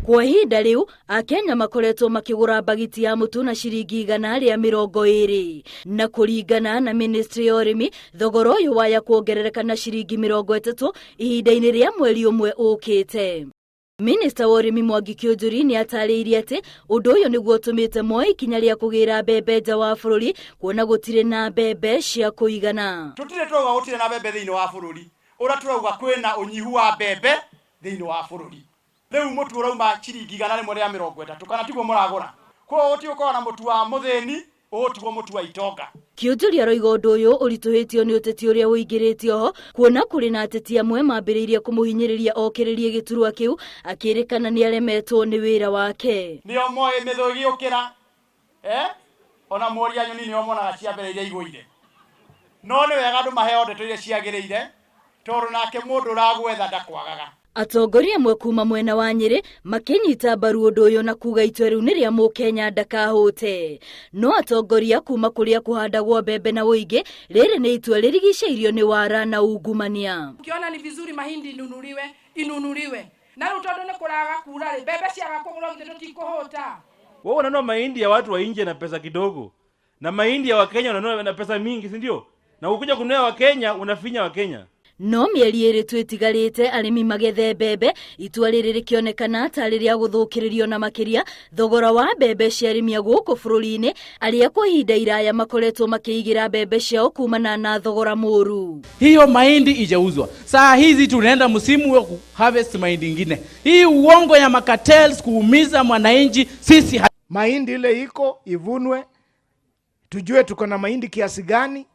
Kwa ihinda riu Akenya makoretwo makigura bagiti ya mutu na ciringi 120 na kuringana na Ministry ya Urimi thogora uyu waya kuongerereka na ciringi 30 ihinda-ini ria mweri umwe ukite. Minister wa Urimi Mwangi Kiunjuri ni atariirie ati undu uyu niguo utumite moe ikinya ria kugira mbembe nja wa bururi kuona gutire na mbembe cia kuigana. Tutire twauga gutire na mbembe thiini wa bururi ura turauga kwina unyihu wa mbembe thiini wa bururi. Riu mutu urauma ciringi 130 kana tiguo muragura ko uti ukorwa na mutu wa muthini utiguo mutu wa itonga. Kiunjuri aroiga undu uyu urituhitio ni uteti uria uingiritio ho kuona kuri na ateti amwe mambiriirie kumuhinyiriria okiririe giturwa kiu akirikana ni aremetwo ni wira wake. Nio moe mithugi ukira ona moria nyoni nio monaga cia mbere iria iguire no ni wega andu maheo ndeto iria ciagiriire tondu nake mundu uragwetha ndakwagaga. Atongoria amwe kuma mwena wa Nyeri makinyita mbaru undu uyu na kuga itua riu ni ria Mukenya ndakahute. No atongoria kuma kuria kuhandagwo mbembe na uingi riri ni itua ririgiceirio ni wara na ungumania. Ukiona ni vizuri mahindi inunuliwe na riu tondu ni kuraga kura ri mbembe ciaga kugura ndio tutikuhota. Wewe unaona mahindi ya watu wa nje na pesa kidogo na mahindi ya Wakenya unaona na pesa mingi, si ndio? Na ukuja kununua Wakenya unafinya Wakenya. No mieri iri twitigarite arimi magethe mbembe itua riri rikionekana tari ria guthukiririo na makiria thogora wa mbembe cia arimi guku bururi-ini aria kwa ihinda iraya makoretwo makiigira mbembe ciao kumana na thogora muru. Hiyo mahindi ijauzwa. Saa hizi tunaenda msimu wa harvest mahindi ingine. Hii uongo ya makatels kuumiza mwananchi sisi. Mahindi ile iko ivunwe, tujue tuko na mahindi kiasi gani,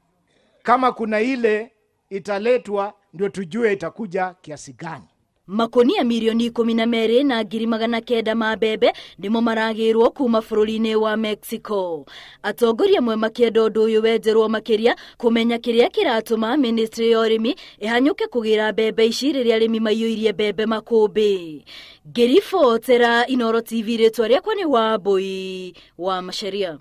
kama kuna ile italetwa ndio tujue itakuja kiasi gani. Makonia milioni 12 na 900 ma mbembe ndimo maragirwo kuma bururi-ini wa Mexico. Atongoria amwe makienda undu uyu wenjerwo makiria kumenya kiria kiratuma Ministry ya Urimi ihanyuke kugira mbembe ici riria arimi maiyuirie mbembe makumbi. Ngiribotera Inooro TV ritwa riakwa ni Wambui wa Macharia.